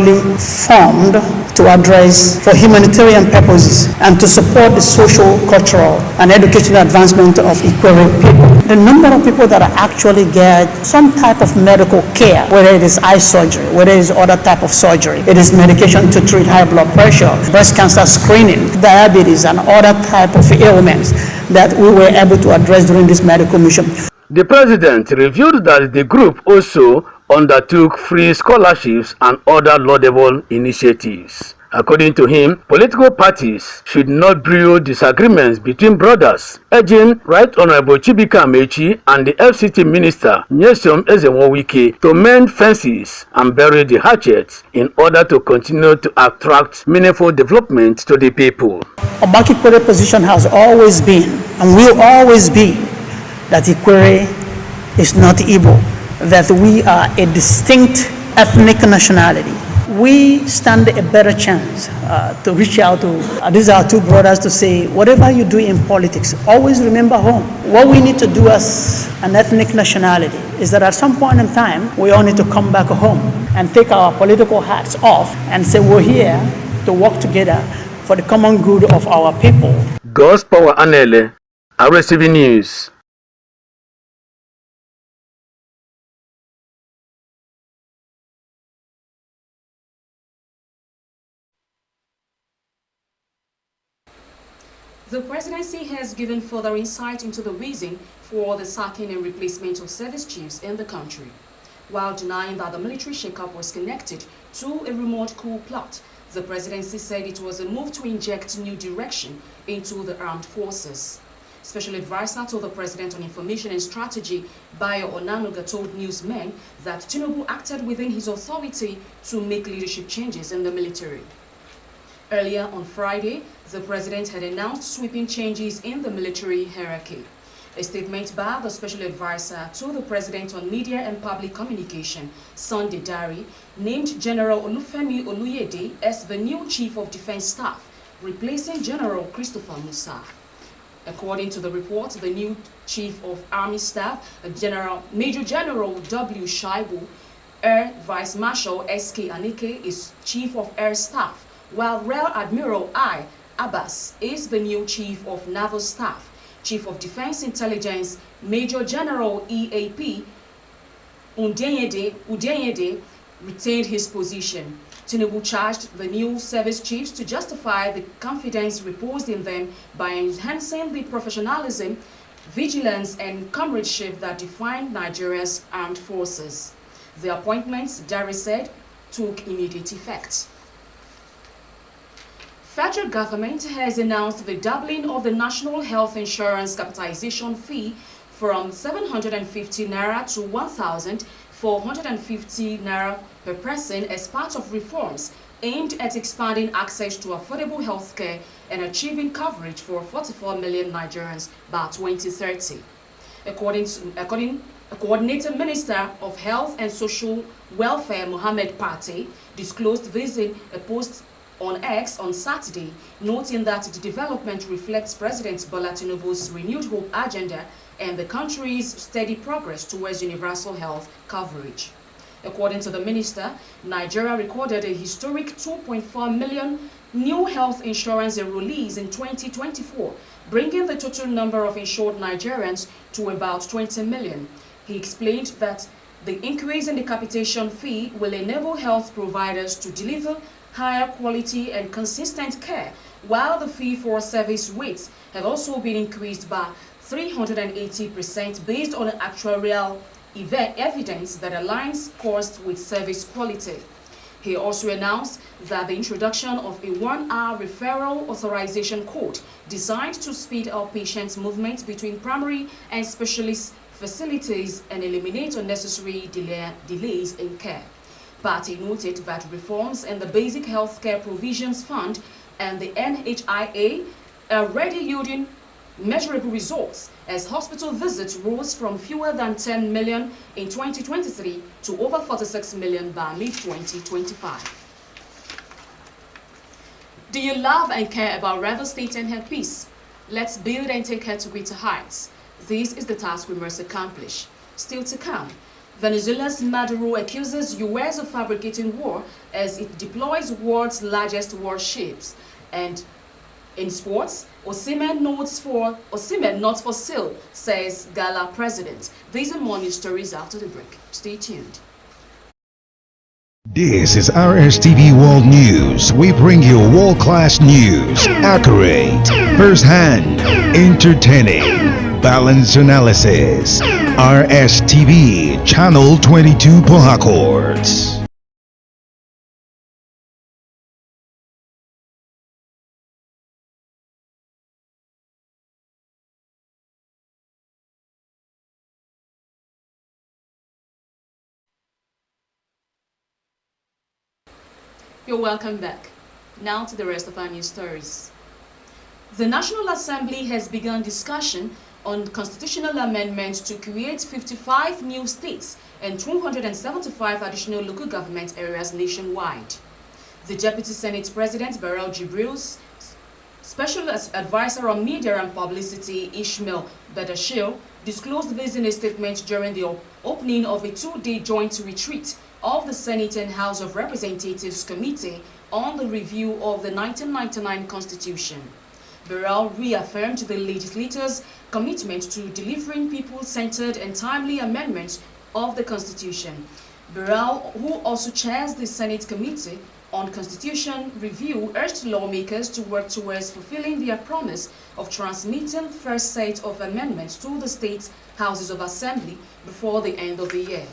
primarily formed to address for humanitarian purposes and to support the social, cultural, and educational advancement of Ikwere people. The number of people that actually get some type of medical care, whether it is eye surgery, whether it is other type of surgery, it is medication to treat high blood pressure, breast cancer screening, diabetes, and other type of ailments that we were able to address during this medical mission. The president revealed that the group also undertook free scholarships and other laudable initiatives. According to him, political parties should not brew disagreements between brothers, urging Right Honorable Chibika Amechi and the FCT Minister Nyesom Ezenwo-Wike to mend fences and bury the hatchets in order to continue to attract meaningful development to the people. Ikwere position has always been and will always be that Ikwere is not Igbo, that we are a distinct ethnic nationality. We stand a better chance to reach out to these are two brothers to say, whatever you do in politics, always remember home. What we need to do as an ethnic nationality is that at some point in time, we all need to come back home and take our political hats off and say we're here to work together for the common good of our people. God's Power Anele, Rstv News. The presidency has given further insight into the reason for the sacking and replacement of service chiefs in the country. While denying that the military shakeup was connected to a remote coup plot, the presidency said it was a move to inject new direction into the armed forces. Special advisor to the President on Information and Strategy, Bayo Onanuga, told newsmen that Tinubu acted within his authority to make leadership changes in the military. Earlier on Friday, the president had announced sweeping changes in the military hierarchy. A statement by the special advisor to the president on media and public communication, Sunday Dari, named General Olufemi Oluyede as the new chief of defense staff, replacing General Christopher Musa. According to the report, the new chief of army staff, Major General W. Shaibu, Air Vice Marshal S.K. Anike is chief of air staff, while Rear Admiral I. Abbas is the new Chief of Naval Staff. Chief of Defense Intelligence, Major General E.A.P. Udeyede retained his position. Tinubu charged the new service chiefs to justify the confidence reposed in them by enhancing the professionalism, vigilance, and comradeship that define Nigeria's armed forces. The appointments, Dari said, took immediate effect. Federal government has announced the doubling of the National Health Insurance capitalization fee from 750 naira to 1,450 naira per person as part of reforms aimed at expanding access to affordable health care and achieving coverage for 44 million Nigerians by 2030. According to Coordinator Minister of Health and Social Welfare, Mohammed Pate, disclosed this in a post on X on Saturday, noting that the development reflects President Bola Tinubu's renewed hope agenda and the country's steady progress towards universal health coverage. According to the minister, Nigeria recorded a historic 2.4 million new health insurance enrollees in 2024, bringing the total number of insured Nigerians to about 20 million. He explained that the increase in the capitation fee will enable health providers to deliver higher quality and consistent care, while the fee-for-service rates have also been increased by 380% based on actuarial evidence that aligns cost with service quality. He also announced that the introduction of a 1-hour referral authorization code designed to speed up patients' movement between primary and specialist facilities and eliminate unnecessary delays in care. Party noted that reforms in the Basic Healthcare Provisions Fund and the NHIA are already yielding measurable results as hospital visits rose from fewer than 10 million in 2023 to over 46 million by mid-2025. Do you love and care about Rivers State and her peace? Let's build and take her to greater heights. This is the task we must accomplish. Still to come, Venezuela's Maduro accuses U.S. of fabricating war as it deploys world's largest warships. And in sports, Osimhen not for sale, says Gala president. These are more news stories after the break. Stay tuned. This is Rstv World News. We bring you world-class news, accurate, first-hand, entertaining, balanced analysis. Rstv, Channel 22 Port Harcourt. You're welcome back. Now to the rest of our news stories. The National Assembly has begun discussion on constitutional amendments to create 55 new states and 275 additional local government areas nationwide. The Deputy Senate President, Barel Jibril's Special Advisor on Media and Publicity, Ishmael Badashir, disclosed this in a statement during the opening of a two-day joint retreat of the Senate and House of Representatives Committee on the review of the 1999 Constitution. Barel reaffirmed the legislators' commitment to delivering people-centered and timely amendments of the Constitution. Barel, who also chairs the Senate Committee on Constitution Review, urged lawmakers to work towards fulfilling their promise of transmitting first set of amendments to the state's Houses of Assembly before the end of the year.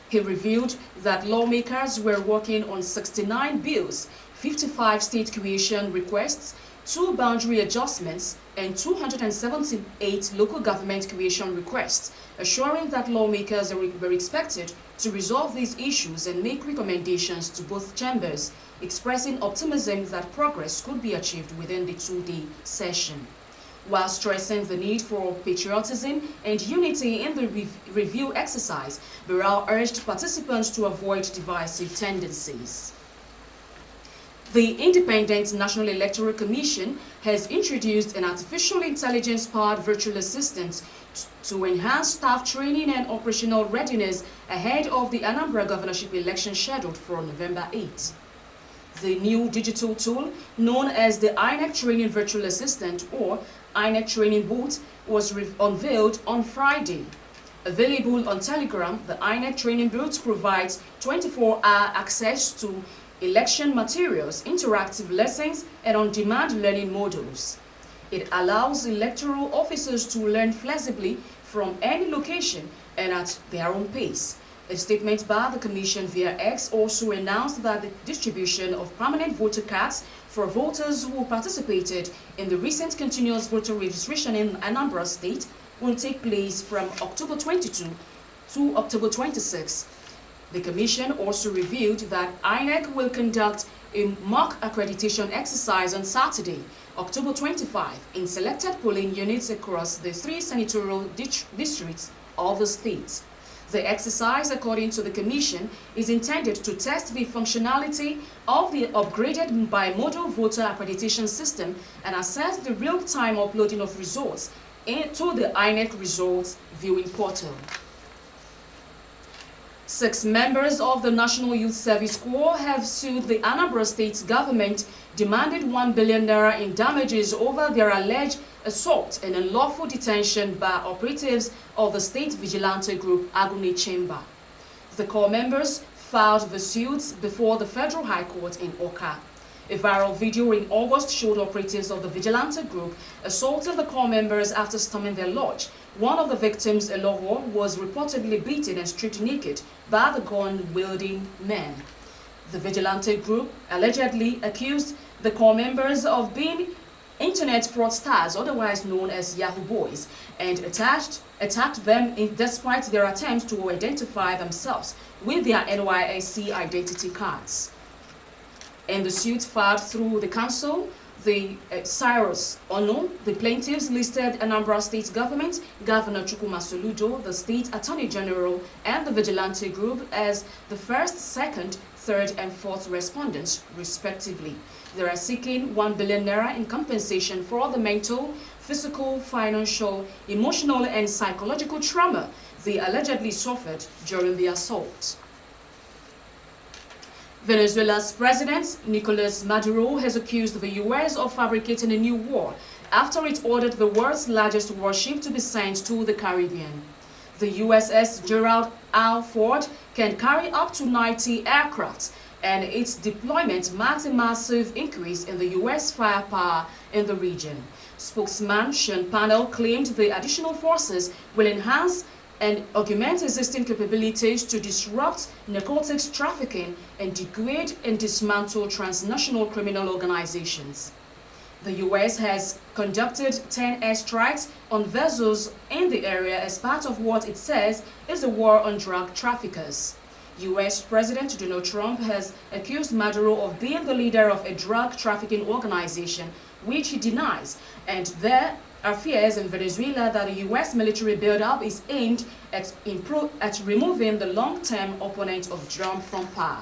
He revealed that lawmakers were working on 69 bills, 55 state creation requests, 2 boundary adjustments, and 278 local government creation requests, assuring that lawmakers were expected to resolve these issues and make recommendations to both chambers, expressing optimism that progress could be achieved within the two-day session. While stressing the need for patriotism and unity in the review exercise, Barel urged participants to avoid divisive tendencies. The Independent National Electoral Commission has introduced an artificial intelligence-powered virtual assistant to enhance staff training and operational readiness ahead of the Anambra governorship election scheduled for November 8. The new digital tool, known as the INEC Training Virtual Assistant or INEC Training Bot, was unveiled on Friday. Available on Telegram, the INEC Training Bot provides 24-hour access to election materials, interactive lessons, and on-demand learning modules. It allows electoral officers to learn flexibly from any location and at their own pace. A statement by the Commission via X also announced that the distribution of permanent voter cards for voters who participated in the recent continuous voter registration in Anambra State will take place from October 22 to October 26. The Commission also revealed that INEC will conduct a mock accreditation exercise on Saturday, October 25, in selected polling units across the 3 senatorial districts of the state. The exercise, according to the Commission, is intended to test the functionality of the upgraded bimodal voter accreditation system and assess the real-time uploading of results into the INEC results viewing portal. 6 members of the National Youth Service Corps have sued the Anambra State government, demanded 1 billion naira in damages over their alleged assault and unlawful detention by operatives of the state vigilante group Agune Chamber. The Corps members filed the suits before the Federal High Court in Oka. A viral video in August showed operatives of the vigilante group assaulting the Corps members after storming their lodge. One of the victims, Eloho, was reportedly beaten and stripped naked by the gun-wielding men. The vigilante group allegedly accused the Corps members of being internet fraudsters, otherwise known as Yahoo Boys, and attacked them despite their attempts to identify themselves with their NYSC identity cards. In the suit filed through the council, the Cyrus Ono, the plaintiffs listed Anambra State government, Governor Chukwuma Soludo, the State Attorney General, and the vigilante group as the first, second, third, and fourth respondents, respectively. They are seeking 1 billion naira in compensation for the mental, physical, financial, emotional, and psychological trauma they allegedly suffered during the assault. Venezuela's President Nicolas Maduro has accused the U.S. of fabricating a new war after it ordered the world's largest warship to be sent to the Caribbean. The USS Gerald R. Ford can carry up to 90 aircraft, and its deployment marks a massive increase in the U.S. firepower in the region. Spokesman Sean Parnell claimed the additional forces will enhance and augment existing capabilities to disrupt narcotics trafficking and degrade and dismantle transnational criminal organizations. The U.S. has conducted 10 airstrikes on vessels in the area as part of what it says is a war on drug traffickers. U.S. President Donald Trump has accused Maduro of being the leader of a drug trafficking organization, which he denies, and there are fears in Venezuela that the U.S. military buildup is aimed at removing the long-term opponent of Trump from power.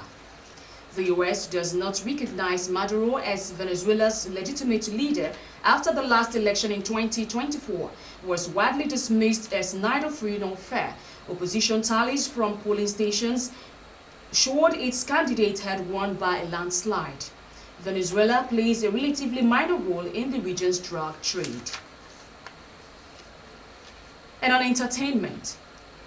The U.S. does not recognize Maduro as Venezuela's legitimate leader after the last election in 2024 was widely dismissed as neither free nor fair. Opposition tallies from polling stations showed its candidate had won by a landslide. Venezuela plays a relatively minor role in the region's drug trade. And on entertainment,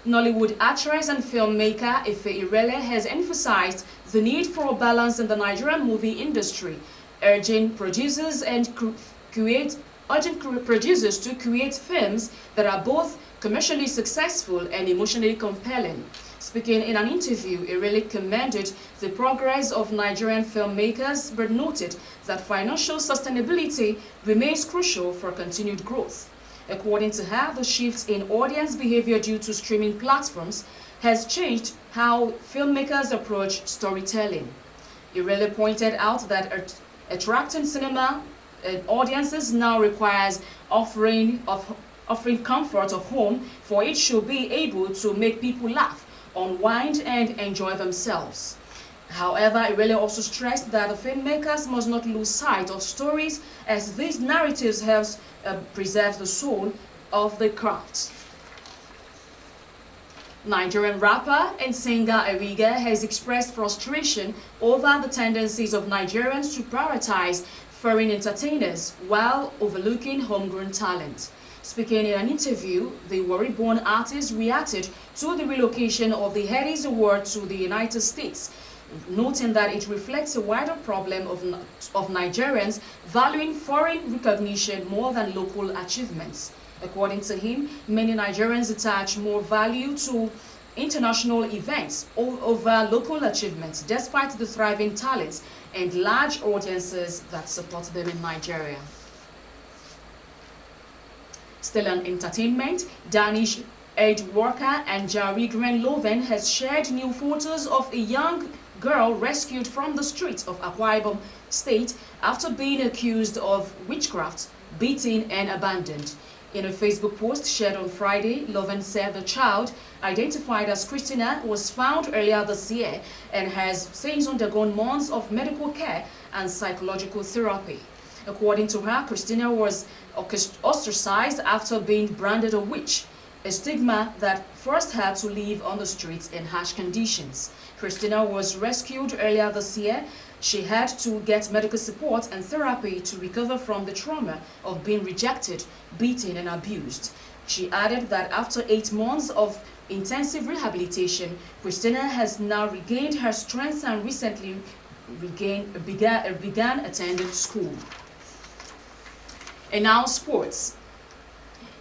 Nollywood actress and filmmaker Ife Irele has emphasized the need for a balance in the Nigerian movie industry, urging producers to create films that are both commercially successful and emotionally compelling. Speaking in an interview, Irele commended the progress of Nigerian filmmakers but noted that financial sustainability remains crucial for continued growth. According to her, the shift in audience behavior due to streaming platforms has changed how filmmakers approach storytelling. Irele pointed out that attracting cinema audiences now requires offering comfort of home, for it should be able to make people laugh, unwind, and enjoy themselves. However, Irele also stressed that the filmmakers must not lose sight of stories, as these narratives help preserve the soul of the craft. Nigerian rapper and singer Eriga has expressed frustration over the tendencies of Nigerians to prioritize foreign entertainers while overlooking homegrown talent. Speaking in an interview, the Warri-born artist reacted to the relocation of the Headies Award to the United States, noting that it reflects a wider problem of Nigerians valuing foreign recognition more than local achievements. According to him, many Nigerians attach more value to international events over local achievements, despite the thriving talents and large audiences that support them in Nigeria. Still on entertainment, Danish aid worker and Jari Grenloven has shared new photos of a young girl rescued from the streets of Akwa Ibom State after being accused of witchcraft, beaten, and abandoned. In a Facebook post shared on Friday, Loven said the child, identified as Christina, was found earlier this year and has since undergone months of medical care and psychological therapy. According to her, Christina was ostracized after being branded a witch, a stigma that forced her to live on the streets in harsh conditions. Christina was rescued earlier this year. She had to get medical support and therapy to recover from the trauma of being rejected, beaten, and abused. She added that after 8 months of intensive rehabilitation, Christina has now regained her strength and recently began attending school. And now sports.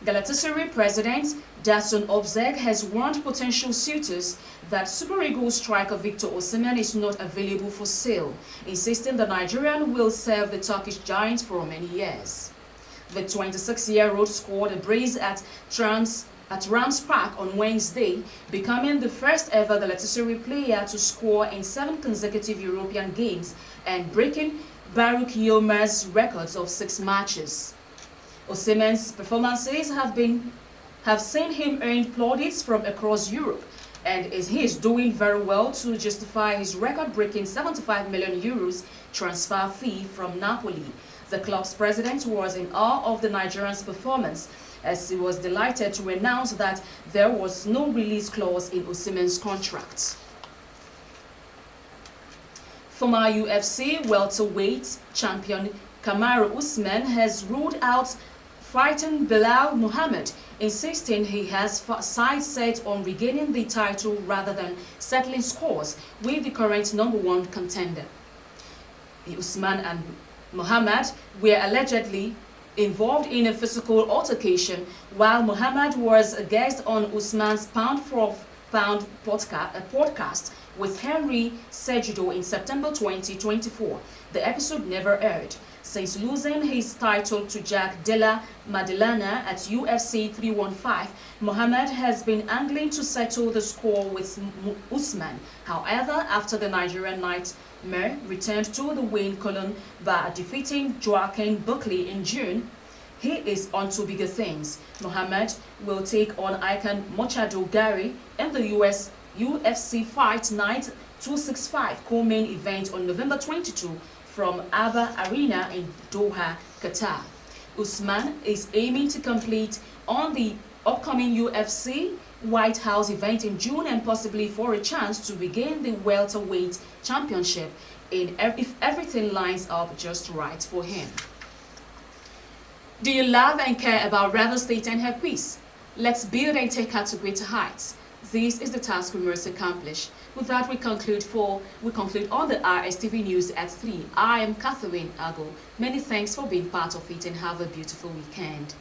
Galatasaray president Dasun Obzeg has warned potential suitors that Super Eagles striker Victor Osimhen is not available for sale, insisting the Nigerian will serve the Turkish giant for many years. The 26-year-old scored a brace at Rams Park on Wednesday, becoming the first ever Galatasaray player to score in 7 consecutive European games and breaking Baruch Yilmaz's records of 6 matches. Osimhen's performances have seen him earn plaudits from across Europe, and he is doing very well to justify his record-breaking €75 million transfer fee from Napoli. The club's president was in awe of the Nigerian's performance as he was delighted to announce that there was no release clause in Osimhen's contract. Former UFC welterweight champion Kamaru Usman has ruled out fighting Bilal Muhammad, insisting he has sights set on regaining the title rather than settling scores with the current #1 contender. Usman and Muhammad were allegedly involved in a physical altercation while Muhammad was a guest on Usman's Pound for Pound podcast with Henry Cejudo in September 2024. The episode never aired. Since losing his title to Jack Della Maddalena at UFC 315, Muhammad has been angling to settle the score with Usman. However, after the Nigerian Nightmare returned to the win column by defeating Joaquin Buckley in June, he is on to bigger things. Muhammad will take on Icon Machado Gary in the UFC Fight Night 265 co-main event on November 22 from Abba Arena in Doha, Qatar. Usman is aiming to compete on the upcoming UFC White House event in June and possibly for a chance to regain the welterweight championship if everything lines up just right for him. Do you love and care about Rivers State and her peace? Let's build and take her to greater heights. This is the task we must accomplish. With that, we conclude on the Rstv News at 3. I am Catherine Ago. Many thanks for being part of it and have a beautiful weekend.